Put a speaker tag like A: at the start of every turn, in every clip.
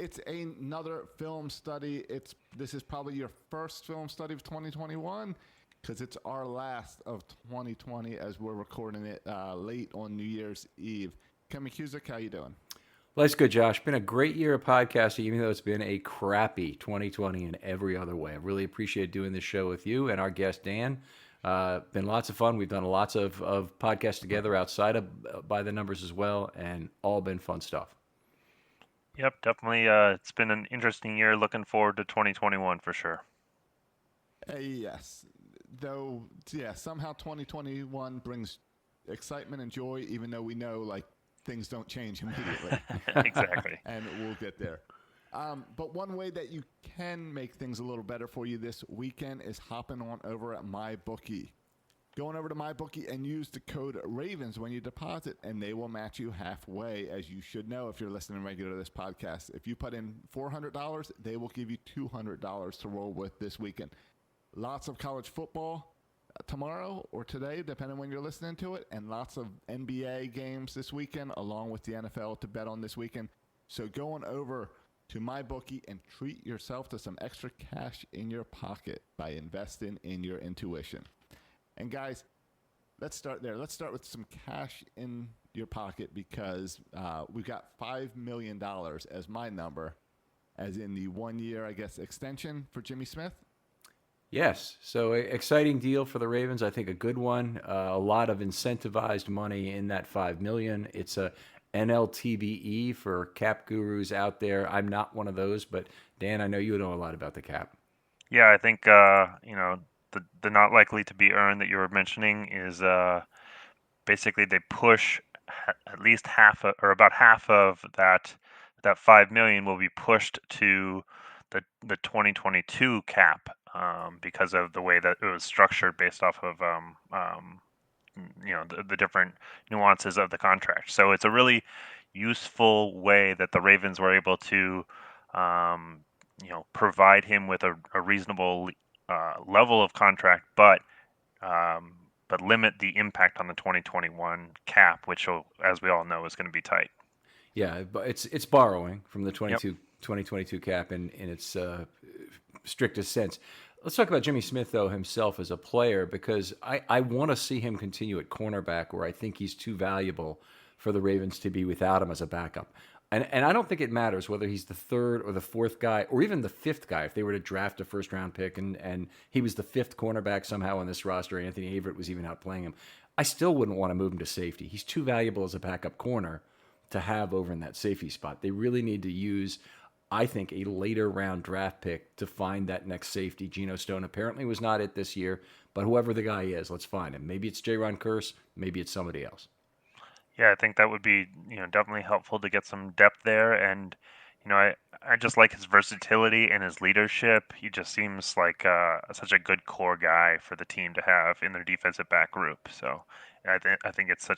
A: it's another film study. This is probably your first film study of 2021 because it's our last of 2020 as we're recording it late on New Year's Eve. Ken McCusick, how you doing?
B: Well, that's good, Josh. Been a great year of podcasting, even though it's been a crappy 2020 in every other way. I really appreciate doing this show with you and our guest, Dan. Been lots of fun. We've done lots of podcasts together outside of By the Numbers as well, and all been fun stuff.
C: Yep, definitely. It's been an interesting year. Looking forward to 2021 for sure.
A: Yes. Though, yeah, somehow 2021 brings excitement and joy, even though we know, like, things don't change immediately.
C: Exactly.
A: And we'll get there. But one way that you can make things a little better for you this weekend is hopping on over at MyBookie. Going over to MyBookie and use the code RAVENS when you deposit, and they will match you halfway, as you should know if you're listening regular to this podcast. If you put in $400, they will give you $200 to roll with this weekend. Lots of college football tomorrow or today, depending when you're listening to it, and lots of NBA games this weekend, along with the NFL to bet on this weekend. So going over to MyBookie and treat yourself to some extra cash in your pocket by investing in your intuition. And guys, let's start there. Let's start with some cash in your pocket because we've got $5 million as my number, as in the 1 year, I guess, extension for Jimmy Smith.
B: Yes, so exciting deal for the Ravens. I think a good one. A lot of incentivized money in that $5 million. It's a NLTBE for cap gurus out there. I'm not one of those, but Dan, I know you know a lot about the cap.
C: Yeah, I think the not likely to be earned that you were mentioning is basically they push at least or about half of that 5 million will be pushed to the 2022 cap because of the way that it was structured based off of the different nuances of the contract. So it's a really useful way that the Ravens were able to provide him with a reasonable level of contract, but limit the impact on the 2021 cap, which, as we all know, is going to be tight.
B: Yeah, but it's borrowing from the
C: Yep.
B: 2022 cap in its strictest sense. Let's talk about Jimmy Smith, though, himself as a player, because I want to see him continue at cornerback, where I think he's too valuable for the Ravens to be without him as a backup. And I don't think it matters whether he's the third or the fourth guy or even the fifth guy. If they were to draft a first-round pick and he was the fifth cornerback somehow on this roster, Anthony Averett was even outplaying him, I still wouldn't want to move him to safety. He's too valuable as a backup corner to have over in that safety spot. They really need to use, I think, a later round draft pick to find that next safety. Geno Stone apparently was not it this year, but whoever the guy is, let's find him. Maybe it's Jaron Kearse, maybe it's somebody else.
C: Yeah, I think that would be definitely helpful to get some depth there, and I just like his versatility and his leadership. He just seems like such a good core guy for the team to have in their defensive back group. So I think it's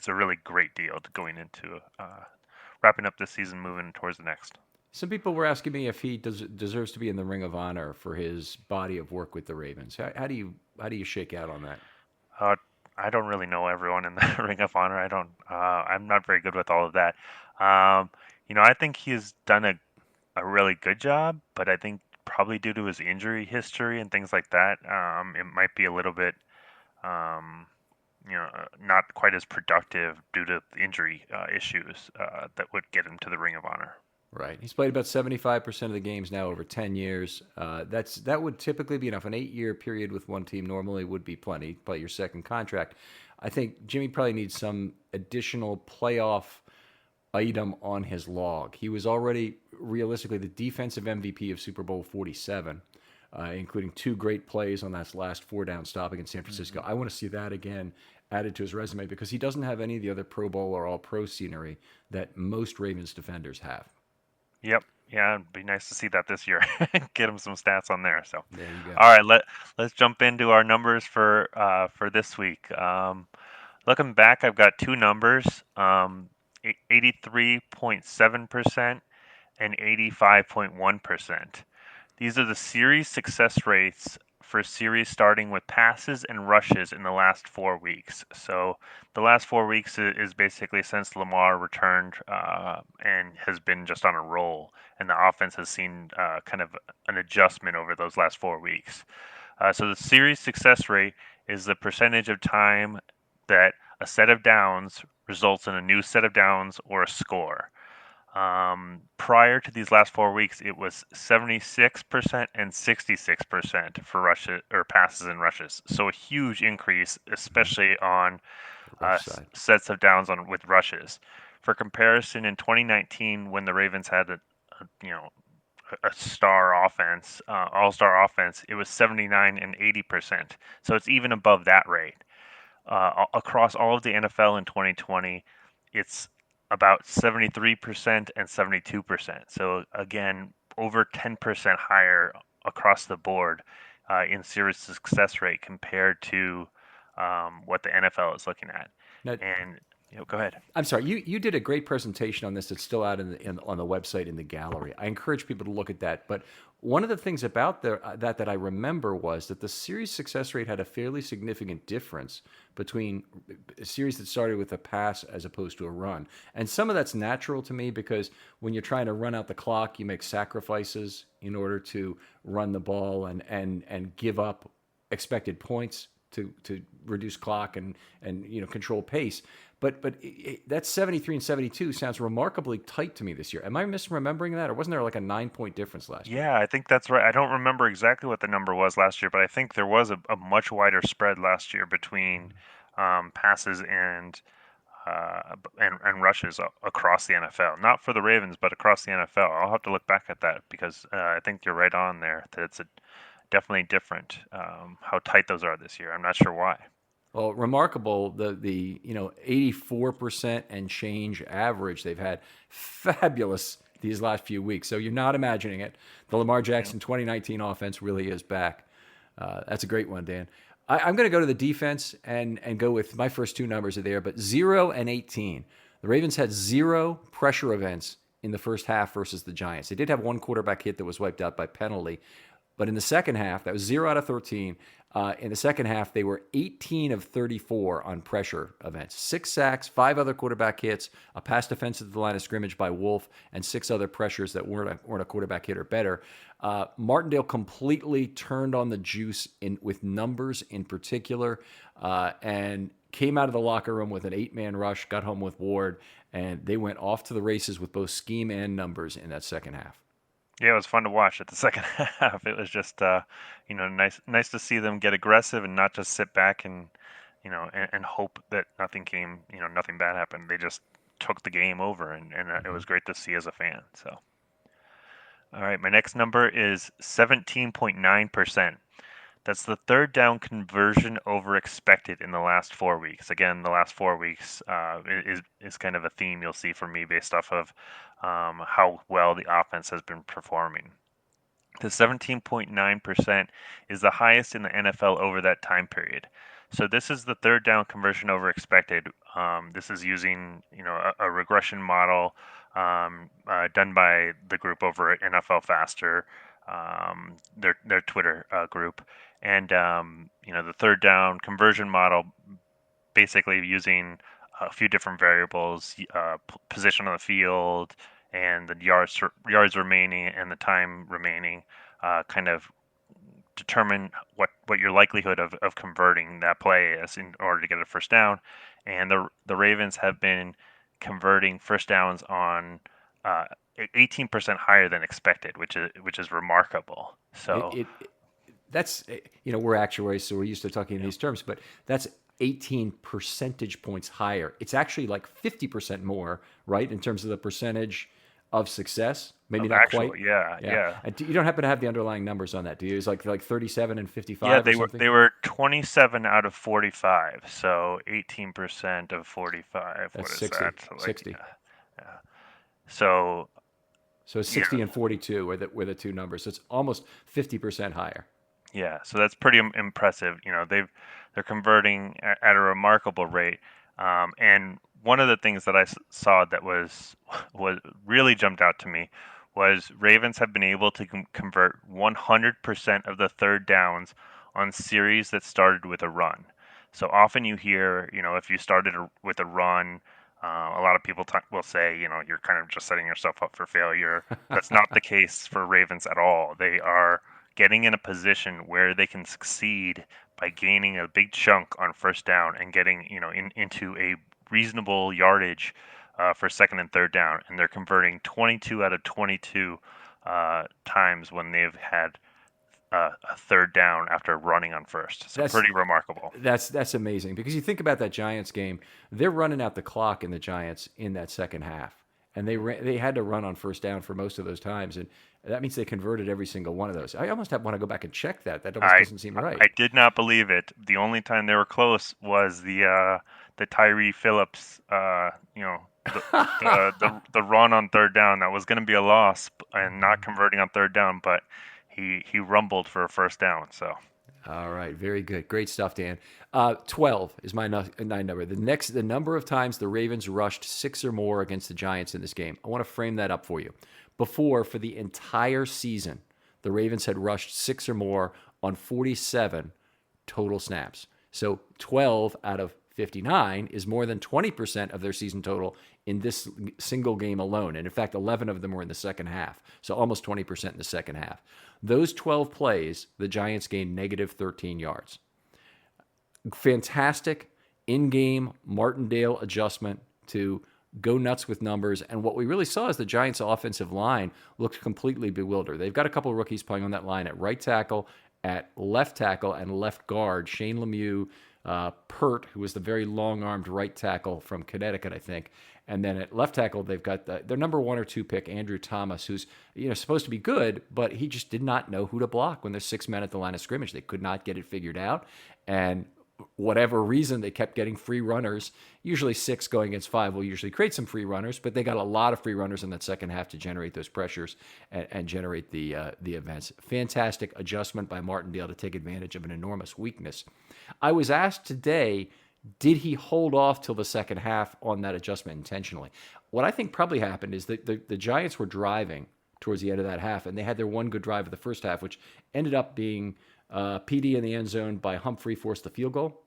C: a really great deal to going into wrapping up this season, moving towards the next.
B: Some people were asking me if he deserves to be in the Ring of Honor for his body of work with the Ravens. How do you shake out on that?
C: I don't really know everyone in the Ring of Honor. I'm not very good with all of that. I think he's done a really good job, but I think probably due to his injury history and things like that, it might be a little bit, not quite as productive due to injury issues that would get him to the Ring of Honor.
B: Right. He's played about 75% of the games now over 10 years. That would typically be enough. An 8-year period with one team normally would be plenty. Play your second contract. I think Jimmy probably needs some additional playoff item on his log. He was already realistically the defensive MVP of Super Bowl 47, including 2 great plays on that last 4-down stop against San Francisco. I want to see that again added to his resume because he doesn't have any of the other Pro Bowl or All-Pro scenery that most Ravens defenders have.
C: Yep. Yeah, it'd be nice to see that this year. Get him some stats on there. So,
B: there you go.
C: All right, let's jump into our numbers for this week. Looking back, I've got 2 numbers: 83.7% and 85.1%. These are the series success rates for series starting with passes and rushes in the last 4 weeks. So the last 4 weeks is basically since Lamar returned and has been just on a roll, and the offense has seen kind of an adjustment over those last 4 weeks. So the series success rate is the percentage of time that a set of downs results in a new set of downs or a score. Prior to these last 4 weeks, it was 76% and 66% for rushes or passes and rushes. So a huge increase, especially on
B: Rush side.
C: sets of downs on with rushes. For comparison, in 2019, when the Ravens had a star offense, all-star offense, it was 79 and 80%. So it's even above that rate. Across all of the NFL in 2020, it's about 73% and 72%. So again, over 10% higher across the board in series success rate compared to what the NFL is looking at.
B: Now,
C: And go ahead.
B: I'm sorry, you did a great presentation on this. It's still out on the website in the gallery. I encourage people to look at that. But one of the things about that I remember was that the series success rate had a fairly significant difference between a series that started with a pass as opposed to a run. And some of that's natural to me because when you're trying to run out the clock, you make sacrifices in order to run the ball and give up expected points to reduce clock and control pace. But that 73 and 72 sounds remarkably tight to me this year. Am I misremembering that, or wasn't there like a 9-point difference last year?
C: Yeah, I think that's right. I don't remember exactly what the number was last year, but I think there was a much wider spread last year between passes and rushes across the NFL. Not for the Ravens, but across the NFL. I'll have to look back at that because I think you're right on there that it's definitely different how tight those are this year. I'm not sure why.
B: Well, remarkable the 84% and change average they've had. Fabulous these last few weeks. So you're not imagining it. The Lamar Jackson 2019 offense really is back. That's a great one, Dan. I'm going to go to the defense and go with my first two numbers are there, but 0 and 18. The Ravens had 0 pressure events in the first half versus the Giants. They did have one quarterback hit that was wiped out by penalty, but in the second half, that was 0 out of 13. In the second half, they were 18 of 34 on pressure events. 6 sacks, 5 other quarterback hits, a pass defense at the line of scrimmage by Wolf, and 6 other pressures that weren't a quarterback hit or better. Martindale completely turned on the juice with numbers in particular, and came out of the locker room with an 8-man rush, got home with Ward, and they went off to the races with both scheme and numbers in that second half.
C: Yeah, it was fun to watch at the second half. It was just, nice to see them get aggressive and not just sit back and hope that nothing bad happened. They just took the game over, and it was great to see as a fan. So, all right, my next number is 17.9%. That's the third down conversion over expected in the last 4 weeks. Again, the last 4 weeks is kind of a theme you'll see from me based off of how well the offense has been performing. The 17.9% is the highest in the NFL over that time period. So this is the third down conversion over expected. This is using a regression model done by the group over at NFL Faster, their Twitter group. And the third down conversion model, basically using a few different variables, position on the field, and the yards remaining and the time remaining, kind of determine what your likelihood of converting that play is in order to get a first down. And the Ravens have been converting first downs on 18% higher than expected, which is remarkable. So.
B: That's, we're actuaries, so we're used to talking in these terms, but that's 18 percentage points higher. It's actually like 50% more, right, in terms of the percentage of success. Maybe not
C: actual,
B: quite.
C: Yeah.
B: And you don't happen to have the underlying numbers on that, do you? It's like 37 and 55.
C: Yeah, they were 27 out of 45, so 18% of 45.
B: That's
C: what is
B: 60.
C: that? So
B: 60.
C: Yeah. So
B: 60 and 42 were the two numbers. So it's almost 50% higher.
C: Yeah, so that's pretty impressive. They're converting at a remarkable rate. And one of the things that I saw that was really jumped out to me was Ravens have been able to convert 100% of the third downs on series that started with a run. So often you hear, if you started with a run, a lot of people will say, you're kind of just setting yourself up for failure. That's not the case for Ravens at all. They are getting in a position where they can succeed by gaining a big chunk on first down and getting, into a reasonable yardage for second and third down. And they're converting 22 out of 22 times when they've had a third down after running on first. So
B: That's
C: pretty remarkable.
B: that's amazing because you think about that Giants game, they're running out the clock in the Giants in that second half, and they had to run on first down for most of those times, and that means they converted every single one of those. I almost want to go back and check that. That almost doesn't seem right.
C: I did not believe it. The only time they were close was the Tyree Phillips, the run on third down that was going to be a loss and not converting on third down, but he rumbled for a first down. So.
B: All right, very good, great stuff, Dan. 12 is my nine number. The number of times the Ravens rushed 6 or more against the Giants in this game. I want to frame that up for you. Before, for the entire season, the Ravens had rushed 6 or more on 47 total snaps. So 12 out of 59 is more than 20% of their season total in this single game alone. And in fact, 11 of them were in the second half. So almost 20% in the second half. Those 12 plays, the Giants gained negative 13 yards. Fantastic in-game Martindale adjustment to go nuts with numbers. And what we really saw is the Giants' offensive line looked completely bewildered. They've got a couple of rookies playing on that line at right tackle, at left tackle, and left guard. Shane Lemieux, Pert, who was the very long-armed right tackle from Connecticut, I think. And then at left tackle, they've got their number 1 or 2 pick, Andrew Thomas, who's supposed to be good, but he just did not know who to block when there's 6 men at the line of scrimmage. They could not get it figured out. And whatever reason, they kept getting free runners. Usually 6 going against 5 will usually create some free runners, but they got a lot of free runners in that second half to generate those pressures and generate the events. Fantastic adjustment by Martindale to take advantage of an enormous weakness. I was asked today, did he hold off till the second half on that adjustment intentionally? What I think probably happened is that the Giants were driving towards the end of that half, and they had their one good drive of the first half, which ended up being PD in the end zone by Humphrey forced the field goal.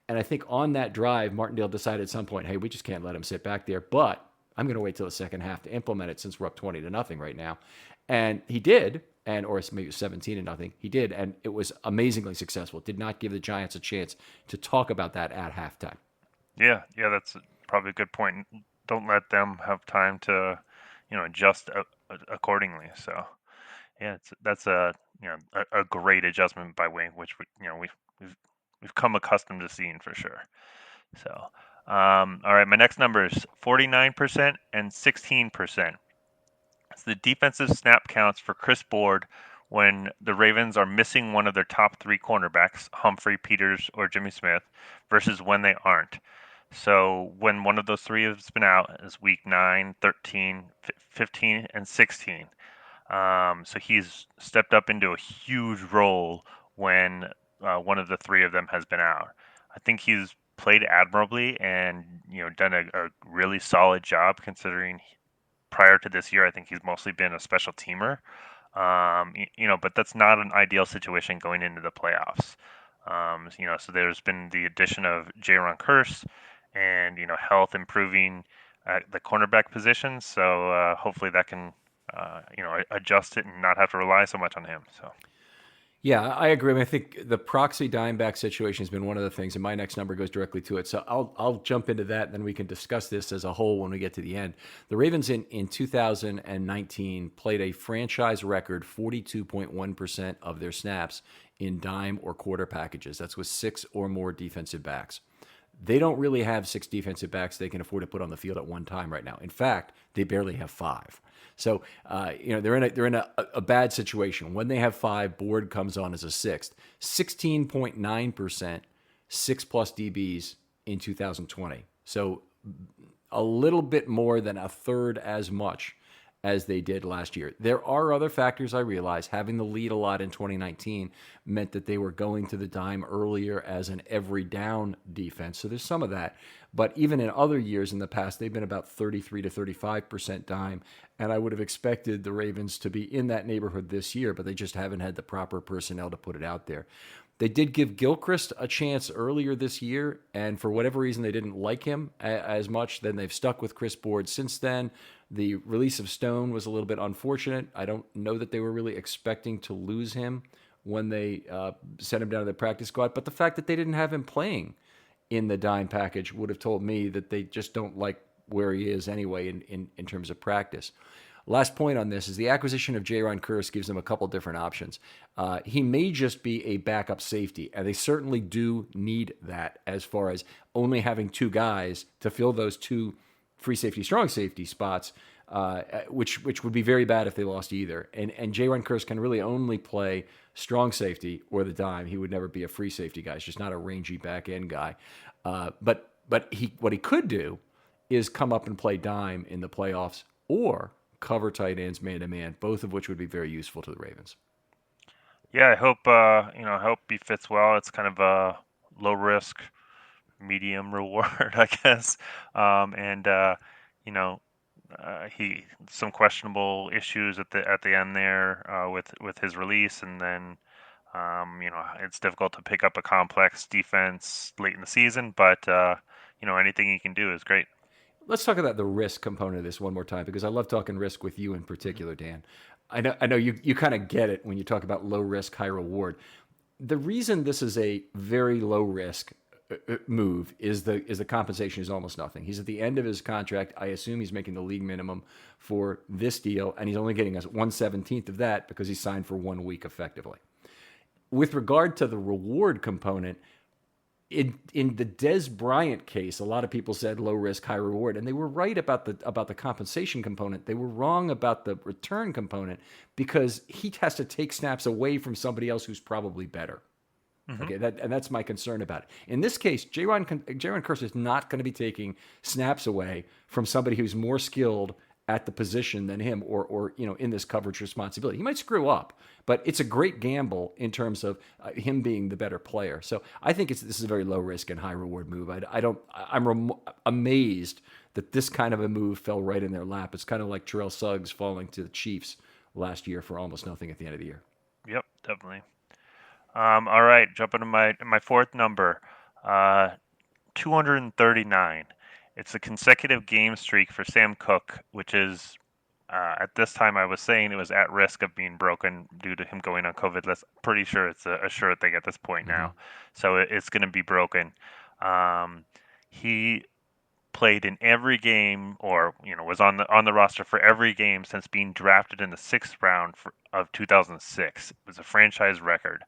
B: And I think on that drive, Martindale decided at some point, hey, we just can't let him sit back there, but I'm going to wait till the second half to implement it since we're up 20-0 right now. And he did, or maybe 17-0. He did, and it was amazingly successful. It did not give the Giants a chance to talk about that at halftime.
C: Yeah, that's probably a good point. Don't let them have time to, adjust accordingly. So, yeah, that's a great adjustment by Wayne, which we've come accustomed to seeing for sure. So, all right, my next number is 49% and 16%. It's the defensive snap counts for Chris Board when the Ravens are missing one of their top 3 cornerbacks, Humphrey, Peters, or Jimmy Smith, versus when they aren't. So when one of those 3 has been out is week 9, 13, 15, and 16. So he's stepped up into a huge role when one of the 3 of them has been out. I think he's played admirably and done a really solid job considering prior to this year, I think he's mostly been a special teamer. But that's not an ideal situation going into the playoffs. So there's been the addition of Jaron Kearse and, health improving at the cornerback position. So hopefully that can, adjust it and not have to rely so much on him. So.
B: Yeah, I agree. I mean, I think the proxy dime back situation has been one of the things, and my next number goes directly to it. So I'll jump into that, and then we can discuss this as a whole when we get to the end. The Ravens in 2019 played a franchise record 42.1% of their snaps in dime or quarter packages. That's with 6 or more defensive backs. They don't really have 6 defensive backs they can afford to put on the field at one time right now. In fact, they barely have 5. So, they're in a bad situation. When they have 5, Board comes on as a 6th. 16.9% 6+ DBs in 2020. So a little bit more than a third as much as they did last year. There are other factors, I realize. Having the lead a lot in 2019 meant that they were going to the dime earlier as an every down defense. So there's some of that. But even in other years in the past, they've been about 33 to 35% dime. And I would have expected the Ravens to be in that neighborhood this year, but they just haven't had the proper personnel to put it out there. They did give Gilchrist a chance earlier this year, and for whatever reason, they didn't like him as much. Then they've stuck with Chris Board since then. The release of Stone was a little bit unfortunate. I don't know that they were really expecting to lose him when they sent him down to the practice squad, but the fact that they didn't have him playing in the dime package would have told me that they just don't like where he is anyway in terms of practice. Last point on this is the acquisition of Jaron Curse gives them a couple different options. He may just be a backup safety, and they certainly do need that as far as only having two guys to fill those two free safety, strong safety spots, which would be very bad if they lost either. And Jaron Curse can really only play strong safety or the dime. He would never be a free safety guy. He's just not a rangy back end guy. But what he could do is come up and play dime in the playoffs or cover tight ends man to man, both of which would be very useful to the Ravens.
C: Yeah, I hope he fits well. It's kind of a low risk, medium reward, I guess. And you know, he some questionable issues at the end there with his release, and then it's difficult to pick up a complex defense late in the season. But anything he can do is great.
B: Let's talk about the risk component of this one more time, because I love talking risk with you in particular, Dan. I know you kind of get it when you talk about low risk, high reward. The reason this is a very low risk move is the compensation is almost nothing. He's at the end of his contract. I assume he's making the league minimum for this deal, and he's only getting us 1/17 of that because he signed for 1 week effectively. With regard to the reward component, in the Des Bryant case, a lot of people said low risk, high reward, and they were right about the compensation component. They were wrong about the return component because he has to take snaps away from somebody else who's probably better. Mm-hmm. Okay, that's my concern about it. In this case, Jaron Curse is not going to be taking snaps away from somebody who's more skilled at the position than him, or in this coverage responsibility. He might screw up, but it's a great gamble in terms of him being the better player. So I think this is a very low risk and high reward move. I'm amazed that this kind of a move fell right in their lap. It's kind of like Terrell Suggs falling to the Chiefs last year for almost nothing at the end of the year.
C: Yep, definitely. All right, jumping to my fourth number, 239. It's a consecutive game streak for Sam Cook, which is, at this time, I was saying it was at risk of being broken due to him going on COVID list. Pretty sure it's a sure thing at this point now. So it's going to be broken. He played in every game, or was on the roster for every game since being drafted in the 6th round of 2006. It was a franchise record.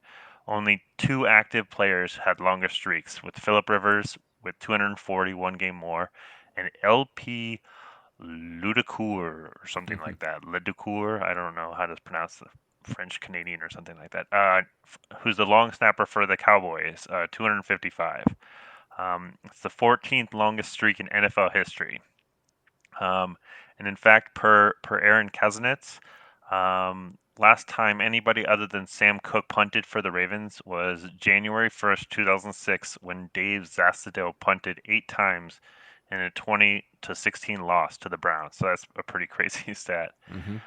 C: Only 2 active players had longer streaks, with Phillip Rivers with 241 game more, and LP Ludecour or something like that. Ledecour, I don't know how to pronounce the French Canadian or something like that. Who's the long snapper for the Cowboys? 255. It's the 14th longest streak in NFL history. And in fact, per Aaron Kaznitz, last time anybody other than Sam Cook punted for the Ravens was January 1st, 2006, when Dave Zastudil punted 8 times in a 20-16 loss to the Browns. So that's a pretty crazy stat. Mm-hmm.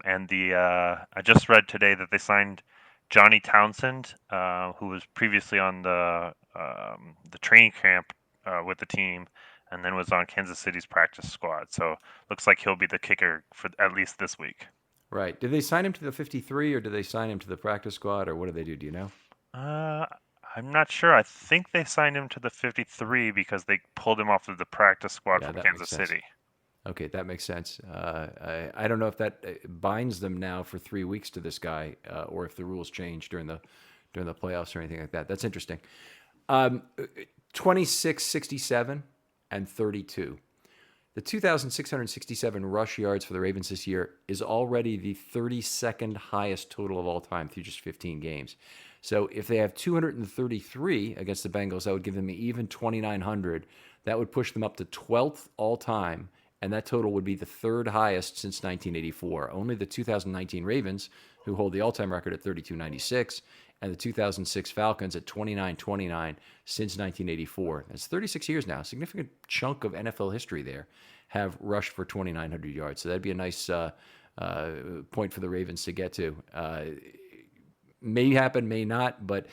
C: And I just read today that they signed Johnny Townsend, who was previously on the training camp with the team, and then was on Kansas City's practice squad. So looks like he'll be the kicker for at least this week.
B: Right. Did they sign him to the 53, or did they sign him to the practice squad, or what did they do? Do you know?
C: I'm not sure. I think they signed him to the 53 because they pulled him off of the practice squad from Kansas City.
B: Okay, that makes sense. I don't know if that binds them now for 3 weeks to this guy, or if the rules change during the playoffs or anything like that. That's interesting. 26, 67, and 32. The 2,667 rush yards for the Ravens this year is already the 32nd highest total of all time through just 15 games. So if they have 233 against the Bengals, that would give them an even 2,900. That would push them up to 12th all time, and that total would be the 3rd highest since 1984. Only the 2019 Ravens, who hold the all-time record at 32.96, and the 2006 Falcons at 29.29 since 1984. That's 36 years now. A significant chunk of NFL history there have rushed for 2,900 yards. So that'd be a nice point for the Ravens to get to. may happen, may not. But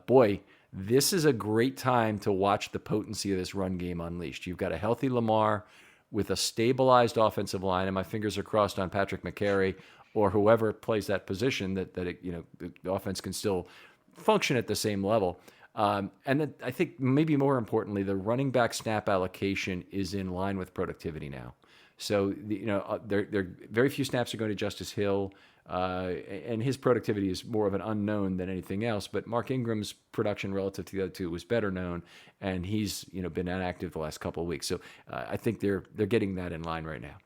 B: boy, this is a great time to watch the potency of this run game unleashed. You've got a healthy Lamar with a stabilized offensive line, and my fingers are crossed on Patrick McCary or whoever plays that position that the offense can still function at the same level. And then I think maybe more importantly, the running back snap allocation is in line with productivity now. So there very few snaps are going to Justice Hill, and his productivity is more of an unknown than anything else. But Mark Ingram's production relative to the other two was better known, and he's been inactive the last couple of weeks. So I think they're getting that in line right now.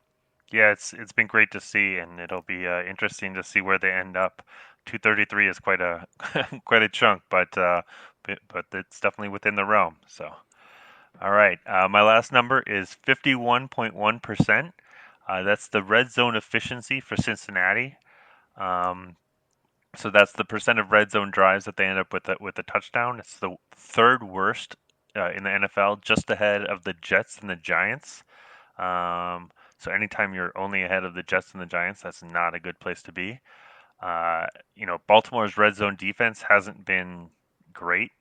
C: Yeah, it's been great to see, and it'll be interesting to see where they end up. 233 is quite a quite a chunk, but it's definitely within the realm. So, all right, my last number is 51.1%. That's the red zone efficiency for Cincinnati. So that's the percent of red zone drives that they end up with a touchdown. It's the third worst in the NFL, just ahead of the Jets and the Giants. So anytime you're only ahead of the Jets and the Giants, that's not a good place to be. Baltimore's red zone defense hasn't been great,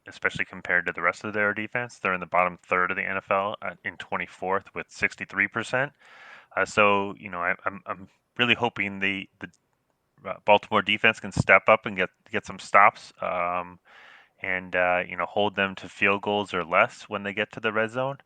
C: especially compared to the rest of their defense. They're in the bottom third of the NFL in 24th with 63%. So I'm really hoping the Baltimore defense can step up and get some stops, and hold them to field goals or less when they get to the red zone.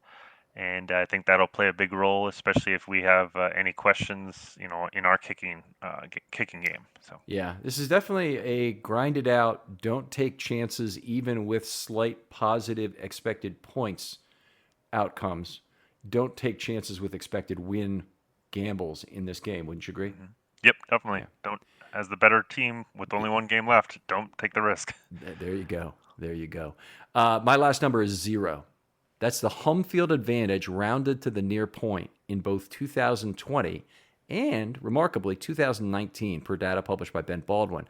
C: And I think that'll play a big role, especially if we have any questions, in our kicking game. So
B: yeah, this is definitely a grinded out, don't take chances, even with slight positive expected points outcomes. Don't take chances with expected win gambles in this game. Wouldn't you agree?
C: Mm-hmm. Yep, definitely. Yeah. Don't, as the better team with only one game left, don't take the risk.
B: There you go. There you go. My last number is 0. That's the home field advantage rounded to the near point in both 2020 and, remarkably, 2019, per data published by Ben Baldwin.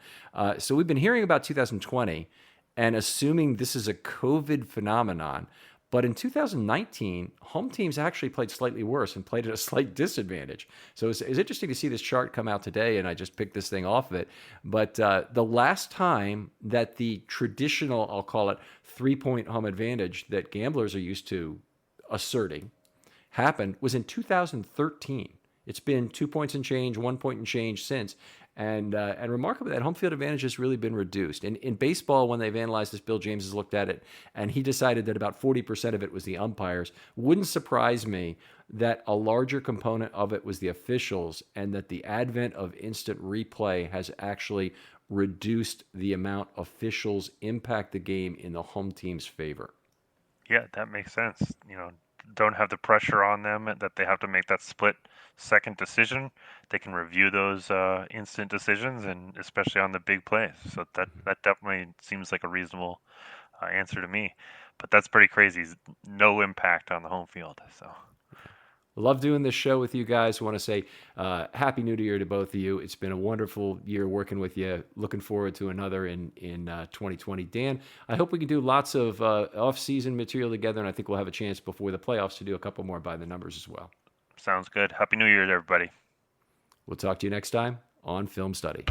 B: So we've been hearing about 2020 and assuming this is a COVID phenomenon. But in 2019, home teams actually played slightly worse and played at a slight disadvantage. So it's interesting to see this chart come out today, and I just picked this thing off of it. But the last time that the traditional, I'll call it, 3-point home advantage that gamblers are used to asserting happened was in 2013. It's been 2 points and change, 1 point and change since. And remarkably, that home field advantage has really been reduced. In baseball, when they've analyzed this, Bill James has looked at it, and he decided that about 40% of it was the umpires. Wouldn't surprise me that a larger component of it was the officials, and that the advent of instant replay has actually reduced the amount officials impact the game in the home team's favor.
C: Yeah, that makes sense. Don't have the pressure on them that they have to make that split second decision. They can review those instant decisions, and especially on the big plays. So that definitely seems like a reasonable answer to me. But that's pretty crazy. No impact on the home field. So
B: love doing this show with you guys. I want to say Happy New Year to both of you. It's been a wonderful year working with you. Looking forward to another in 2020. Dan, I hope we can do lots of off-season material together, and I think we'll have a chance before the playoffs to do a couple more by the numbers as well.
C: Sounds good. Happy New Year to everybody.
B: We'll talk to you next time on Film Study.